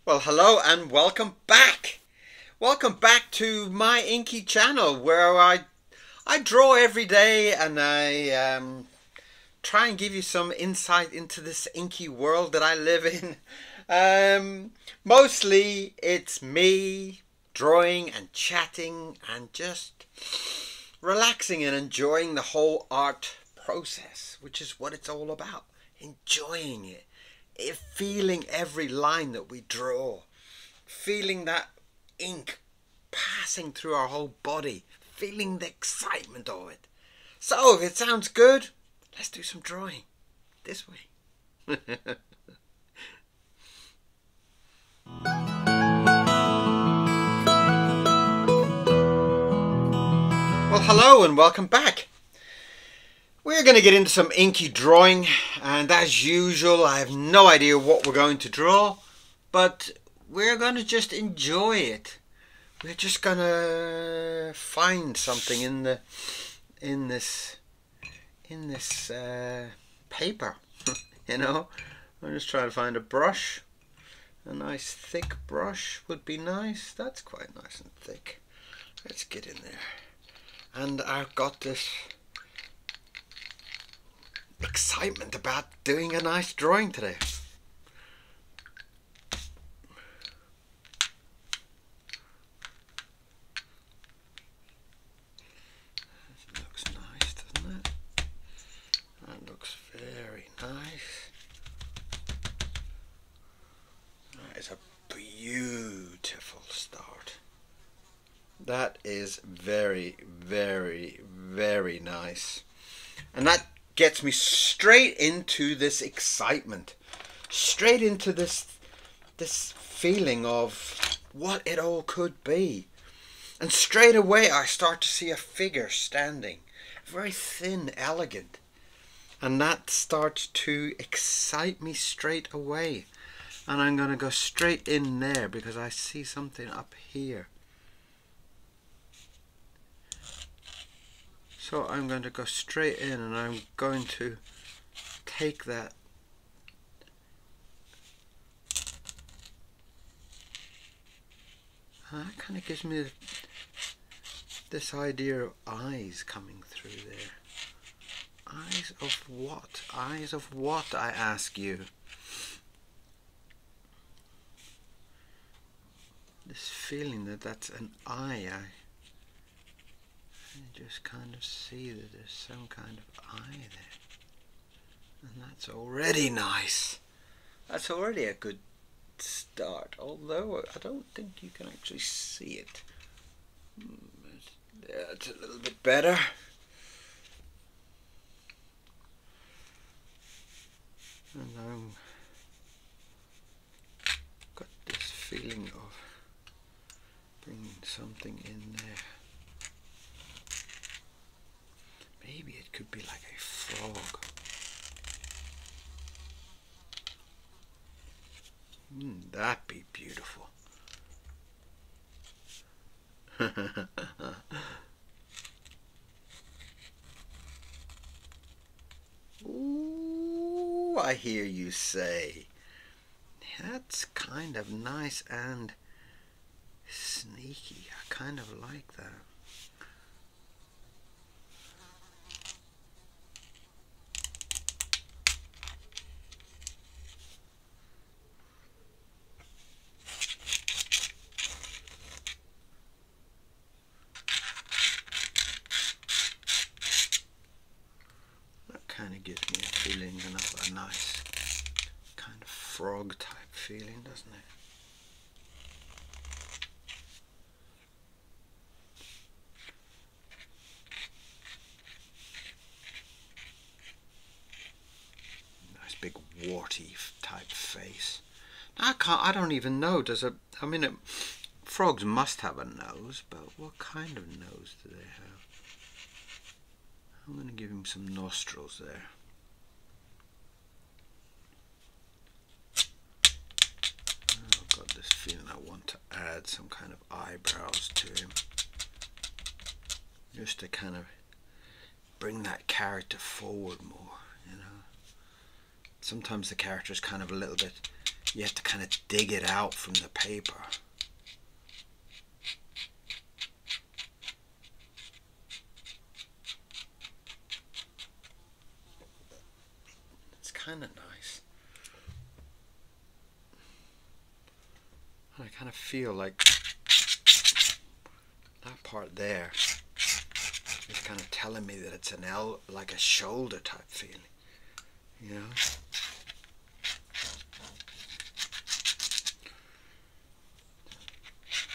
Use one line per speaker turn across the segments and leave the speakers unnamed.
Well, hello and welcome back. Welcome back to my Inky channel where I draw every day and I try and give you some insight into this inky world that I live in. Mostly it's me drawing and chatting and just relaxing and enjoying the whole art process, which is what it's all about. Enjoying it. Feeling every line that we draw, feeling that ink passing through our whole body, feeling the excitement of it. So if it sounds good, let's do some drawing this way. Well, hello and welcome back. We're going to get into some inky drawing, and as usual I have no idea what we're going to draw, but we're going to just enjoy it. We're just going to find something in this paper. You know, I'm just trying to find a brush. A nice thick brush would be nice. That's quite nice and thick. Let's get in there. And I've got this excitement about doing a nice drawing today. It looks nice, doesn't it? That looks very nice. That is a beautiful start. That is very, very, very nice. And that gets me straight into this excitement, straight into this feeling of what it all could be. And straight away I start to see a figure standing, very thin, elegant, and that starts to excite me straight away. And I'm going to go straight in there because I see something up here. So I'm going to go straight in and I'm going to take that and that kind of gives me this idea of eyes coming through there. Eyes of what? Eyes of what, I ask you? This feeling that that's an eye. I just kind of see that there's some kind of eye there, and that's already nice. That's already a good start, although I don't think you can actually see it. That's a little bit better. And I've got this feeling of bringing something in there. Maybe it could be like a frog. That'd be beautiful. Ooh, I hear you say. That's kind of nice and sneaky. I kind of like that. Kind of gives me a feeling of a nice kind of frog type feeling, doesn't it? Nice big warty type face. I don't even know. Frogs must have a nose, but what kind of nose do they have? I'm going to give him some nostrils there. I've got this feeling I want to add some kind of eyebrows to him. Just to kind of bring that character forward more, you know. Sometimes the character is kind of a little bit you have to kind of dig it out from the paper. It's kind of nice. I kind of feel like that part there is kind of telling me that it's an like a shoulder type feeling, you know.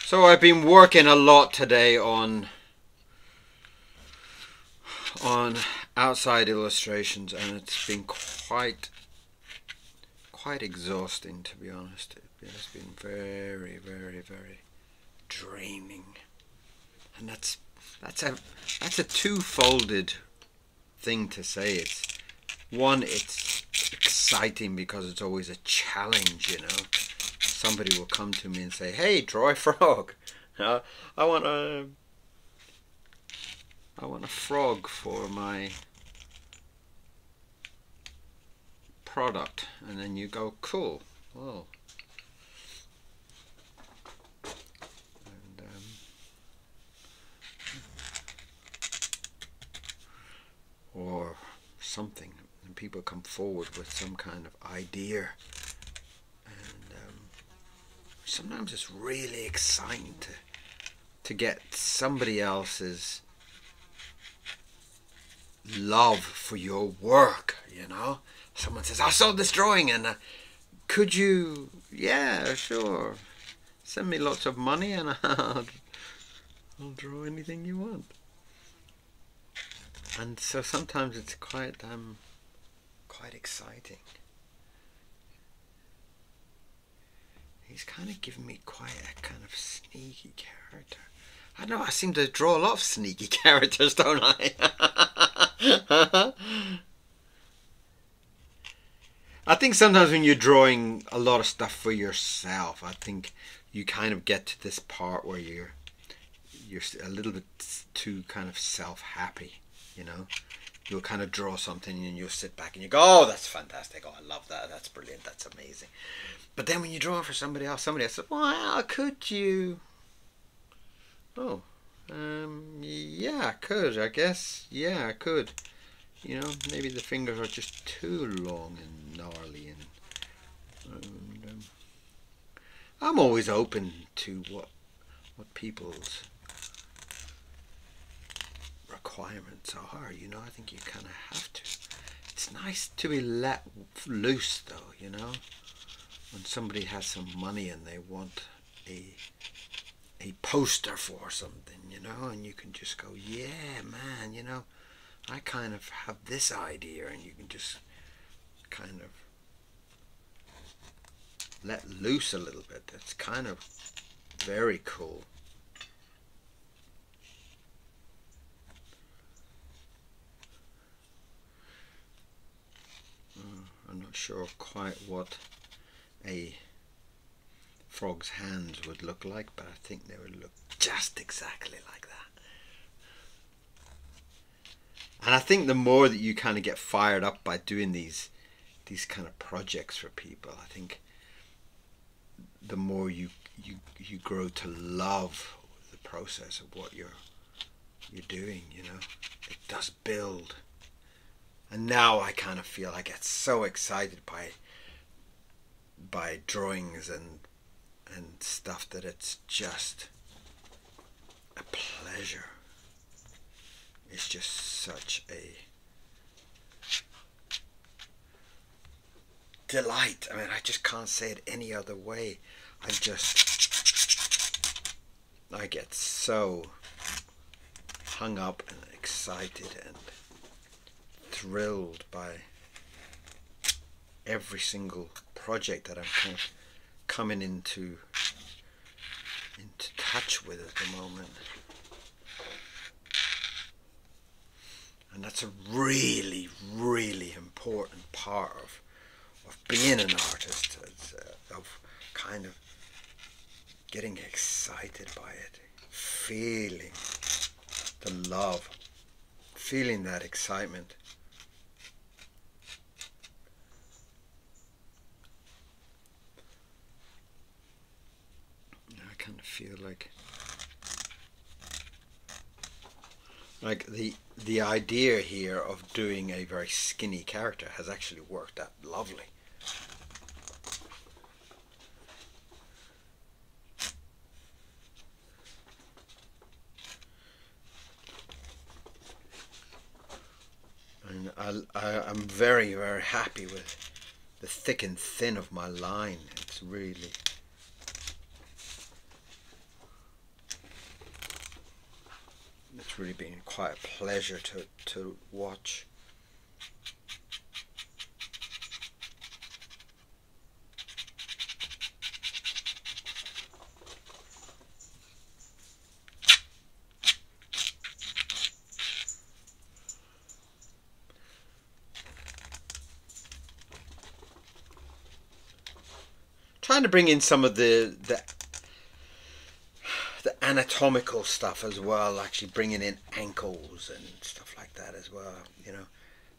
So I've been working a lot today on outside illustrations, and it's been quite exhausting, to be honest. It has been very, very, very draining, and that's a two-folded thing to say. It's one, it's exciting because it's always a challenge, you know. Somebody will come to me and say, "Hey, draw a frog. I want a frog for my product," and then you go, "Cool, well." And or something, and people come forward with some kind of idea, and sometimes it's really exciting to get somebody else's love for your work, you know. Someone says, "I saw this drawing, and could you, yeah, sure, send me lots of money and I'll draw anything you want." And so sometimes it's quite exciting. He's kind of given me quite a kind of sneaky character. I know, I seem to draw a lot of sneaky characters, don't I? I think sometimes when you're drawing a lot of stuff for yourself, I think you kind of get to this part where you're a little bit too kind of self-happy, you know. You'll kind of draw something and you'll sit back and you go, "Oh, that's fantastic. Oh, I love that. That's brilliant. That's amazing." But then when you draw for somebody else says, "Well, could you?" "Oh, yeah, I could, I guess. Yeah, I could. You know, maybe the fingers are just too long and gnarly." And I'm always open to what people's requirements are, you know. I think you kind of have to. It's nice to be let loose, though, you know. When somebody has some money and they want a poster for something, you know, and you can just go, "Yeah, man, you know, I kind of have this idea," and you can just kind of let loose a little bit. That's kind of very cool. I'm not sure quite what a frog's hands would look like, but I think they would look just exactly like that. And I think the more that you kind of get fired up by doing these kind of projects for people, I think the more you grow to love the process of what you're doing, you know. It does build. And now I kind of feel I get so excited by drawings and stuff that it's just a pleasure. It's just such a delight. I mean, I just can't say it any other way. I get so hung up and excited and thrilled by every single project that I'm kind of coming into touch with at the moment. And that's a really, really important part of being an artist, of kind of getting excited by it, feeling the love, feeling that excitement. kind of feel like the idea here of doing a very skinny character has actually worked out lovely. And I'm very, very happy with the thick and thin of my line. It's really... It's really been quite a pleasure to watch. Trying to bring in some of the anatomical stuff as well, actually bringing in ankles and stuff like that as well, you know.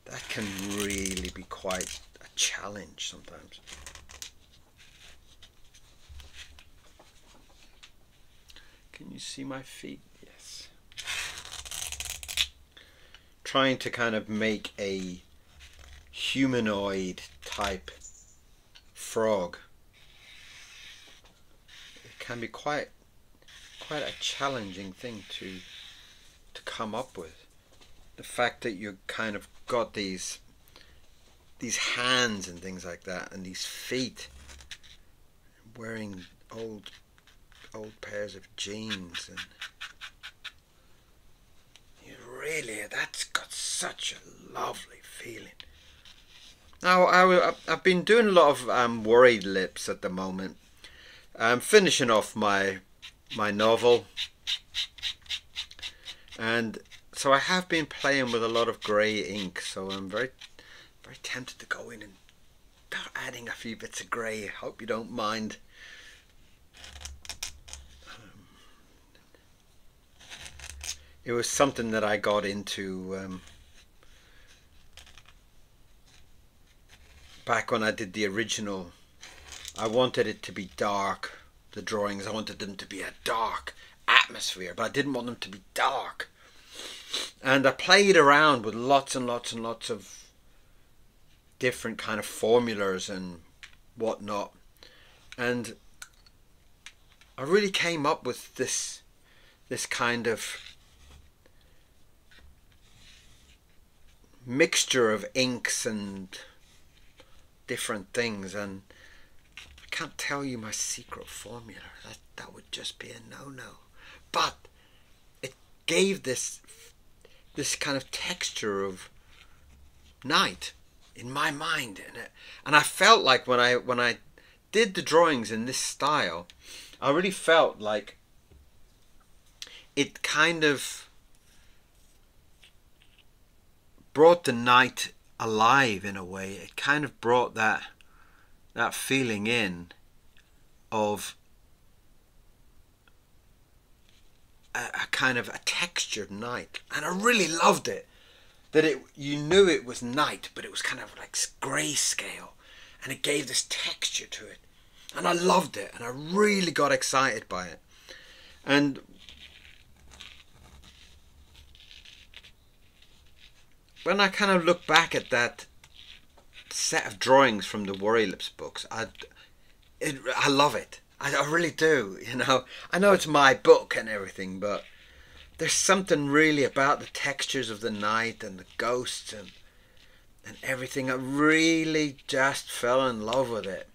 That can really be quite a challenge sometimes. Can you see my feet? Yes. Trying to kind of make a humanoid type frog. It can be quite a challenging thing to come up with. The fact that you kind of got these hands and things like that, and these feet, wearing old pairs of jeans, and you really, that's got such a lovely feeling. Now I've been doing a lot of worried lips at the moment. I'm finishing off my novel, and so I have been playing with a lot of grey ink, so I'm very tempted to go in and start adding a few bits of grey. Hope you don't mind. It was something that I got into back when I did the original. I wanted it to be dark. The drawings, I wanted them to be a dark atmosphere, but I didn't want them to be dark. And I played around with lots and lots and lots of different kind of formulas and whatnot, and I really came up with this kind of mixture of inks and different things, and I can't tell you my secret formula. That would just be a no-no. But it gave this kind of texture of night in my mind, and I felt like when I did the drawings in this style, I really felt like it kind of brought the night alive in a way. It kind of brought that feeling in of a kind of a textured night, and I really loved it. That you knew it was night, but it was kind of like grayscale, and it gave this texture to it, and I loved it, and I really got excited by it. And when I kind of look back at that set of drawings from the Worry Lips books, I love it. I really do, you know. I know it's my book and everything, but there's something really about the textures of the night and the ghosts and everything. I really just fell in love with it.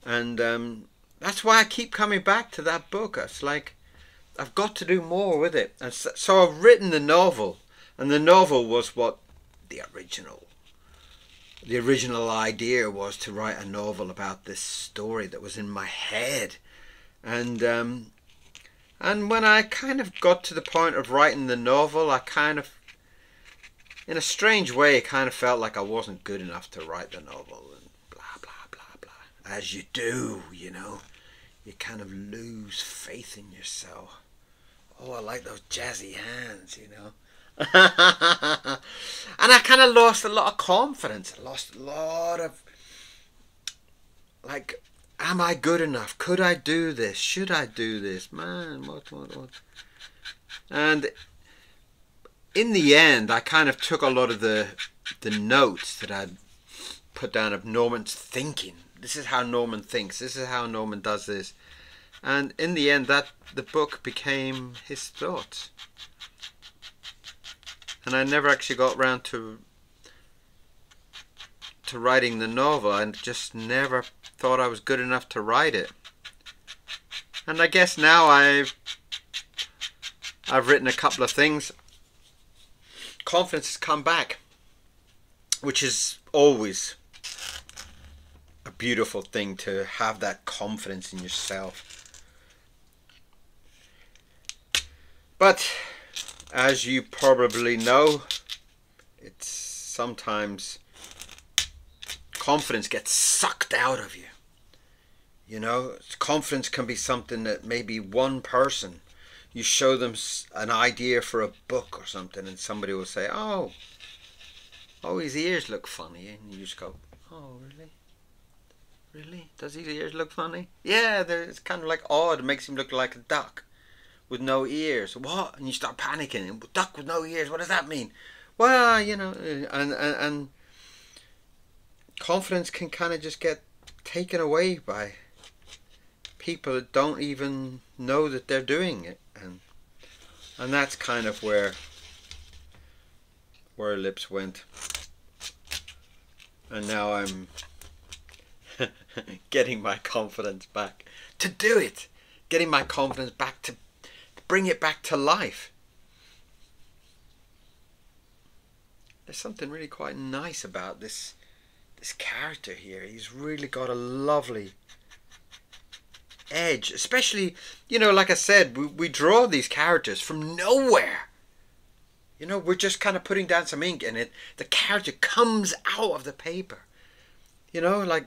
And that's why I keep coming back to that book. It's like, I've got to do more with it. And so I've written the novel, and the novel was what the original idea was, to write a novel about this story that was in my head. And when I kind of got to the point of writing the novel, I kind of, in a strange way, kind of felt like I wasn't good enough to write the novel, and blah, blah, blah, blah. As you do, you know. You kind of lose faith in yourself. Oh, I like those jazzy hands, you know. And I kind of lost a lot of confidence. I lost a lot of, like, Am I good enough? Could I do this? Should I do this? Man, what? And in the end, I kind of took a lot of the notes that I'd put down of Norman's thinking. This is how Norman thinks. This is how Norman does this. And in the end, that the book became his thoughts. And I never actually got around to writing the novel. I just never thought I was good enough to write it. And I guess now I've written a couple of things. Confidence has come back, which is always a beautiful thing, to have that confidence in yourself. But as you probably know, it's sometimes confidence gets sucked out of you. You know, confidence can be something that maybe one person, you show them an idea for a book or something, and somebody will say, oh, his ears look funny. And you just go, oh, really? Really? Does his ears look funny? Yeah, it's kind of like odd. It makes him look like a duck with no ears. What? And you start panicking. Duck with no ears, what does that mean? Well, you know, and confidence can kind of just get taken away by people that don't even know that they're doing it. And that's kind of where Lips went. And now I'm getting my confidence back to do it. Getting my confidence back to bring it back to life. There's something really quite nice about this character here. He's really got a lovely edge, especially, you know, like I said, we draw these characters from nowhere. You know, we're just kind of putting down some ink and the character comes out of the paper. You know, like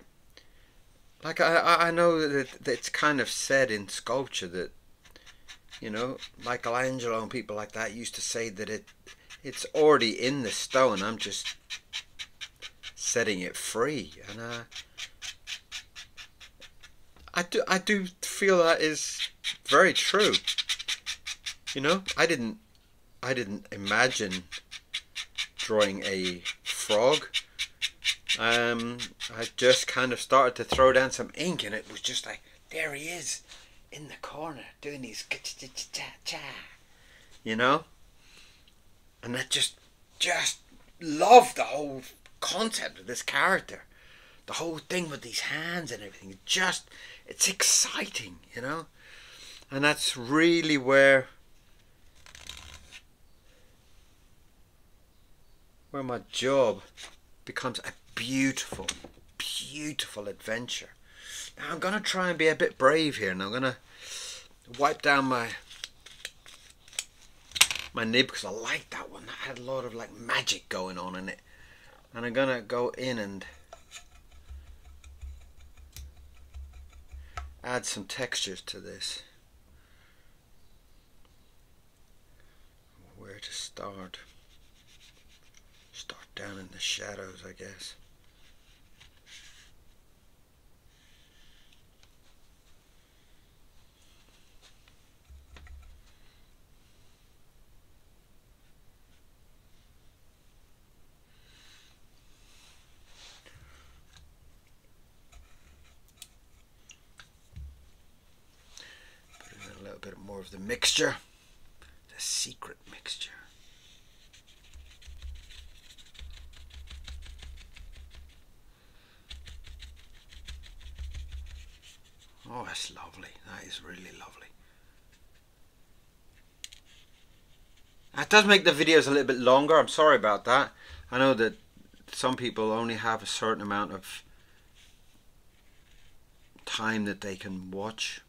I know that it's kind of said in sculpture that, you know, Michelangelo and people like that used to say that it's already in the stone. I'm just setting it free. And I do feel that is very true. You know, I didn't imagine drawing a frog. I just kind of started to throw down some ink, and it was just like, there he is in the corner doing these cha-cha-cha-cha, you know. And I just loved the whole concept of this character, the whole thing with these hands and everything. It's exciting, you know. And that's really where my job becomes a beautiful, beautiful adventure. Now I'm going to try and be a bit brave here, and I'm going to wipe down my nib because I like that one. That had a lot of like magic going on in it. And I'm going to go in and add some textures to this. Where to start? Start down in the shadows, I guess. Put in a little bit more of the mixture, the secret mixture. Oh, that's lovely. That is really lovely. That does make the videos a little bit longer. I'm sorry about that. I know that some people only have a certain amount of time that they can watch.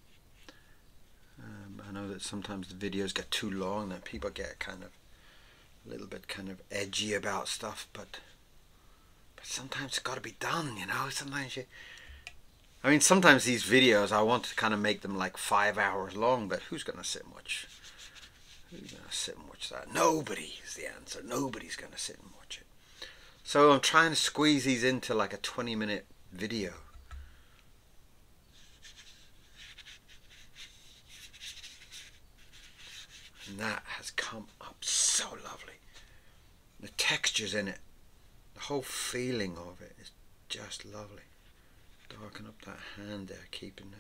I know that sometimes the videos get too long and people get kind of a little bit kind of edgy about stuff, but sometimes it's got to be done, you know. I mean, sometimes these videos, I want to kind of make them like 5 hours long, but who's going to sit and watch? Who's going to sit and watch that? Nobody is the answer. Nobody's going to sit and watch it. So I'm trying to squeeze these into like a 20-minute video. And that has come up so lovely. The textures in it, the whole feeling of it is just lovely. Darken up that hand there, giving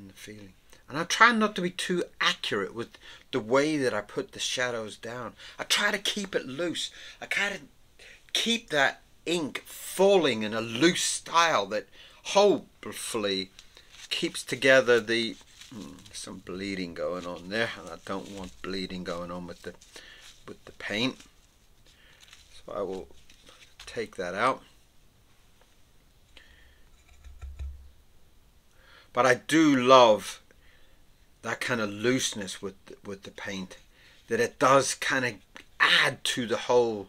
the feeling. And I'm trying not to be too accurate with the way that I put the shadows down. I try to keep it loose. I kind of keep that ink falling in a loose style that hopefully keeps together the... some bleeding going on there, and I don't want bleeding going on with the paint. So I will take that out. But I do love that kind of looseness with the paint, that it does kind of add to the whole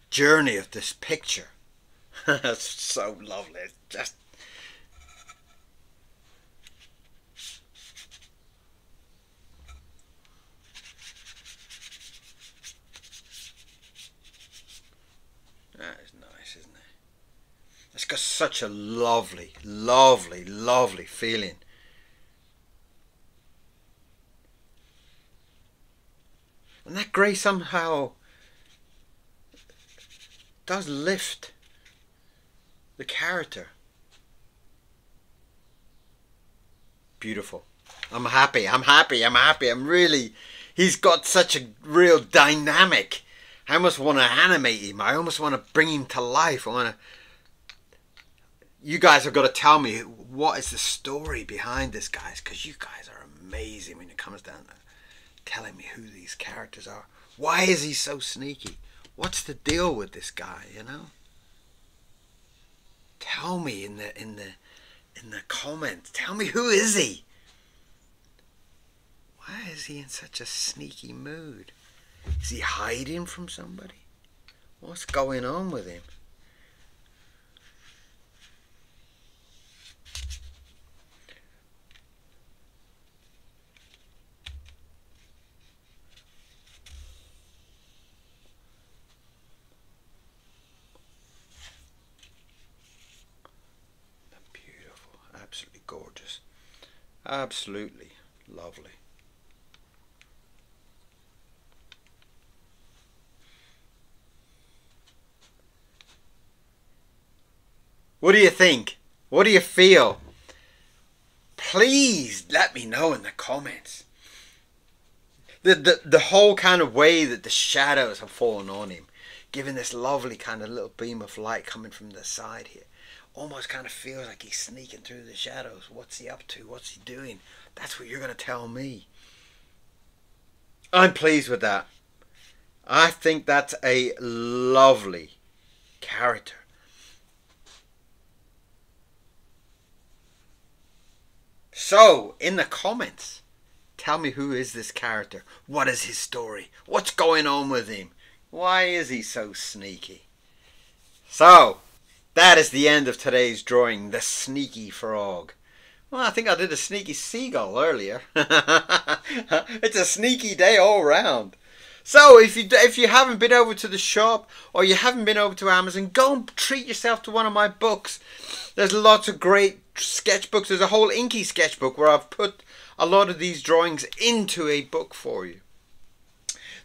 journey of this picture. That's so lovely. It's just that is nice, isn't it? It's got such a lovely, lovely, lovely feeling. And that grey somehow does lift the character. Beautiful. I'm happy. I'm really... He's got such a real dynamic. I almost want to animate him. I almost want to bring him to life. You guys have got to tell me what is the story behind this, guys, because you guys are amazing when it comes down to telling me who these characters are. Why is he so sneaky? What's the deal with this guy, you know? Tell me in the comments. Tell me, who is he? Why is he in such a sneaky mood? Is he hiding from somebody? What's going on with him? Beautiful. Absolutely gorgeous. Absolutely lovely. What do you think? What do you feel? Please let me know in the comments. The whole kind of way that the shadows have fallen on him, giving this lovely kind of little beam of light coming from the side here. Almost kind of feels like he's sneaking through the shadows. What's he up to? What's he doing? That's what you're going to tell me. I'm pleased with that. I think that's a lovely character. So, in the comments, tell me, who is this character? What is his story? What's going on with him? Why is he so sneaky? So, that is the end of today's drawing, the sneaky frog. Well, I think I did a sneaky seagull earlier. It's a sneaky day all round. So, if you haven't been over to the shop, or you haven't been over to Amazon, go and treat yourself to one of my books. There's lots of great sketchbooks. There's a whole inky sketchbook where I've put a lot of these drawings into a book for you.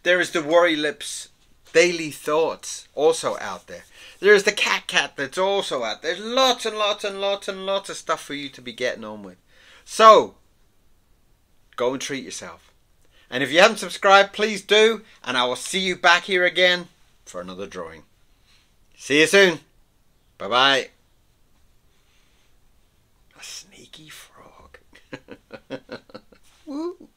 There is the Worry Lips Daily Thoughts also out there. There's the Cat that's also out there. There's lots and lots and lots and lots of stuff for you to be getting on with. So, go and treat yourself. And if you haven't subscribed, please do. And I will see you back here again for another drawing. See you soon. Bye-bye. A sneaky frog. Woo.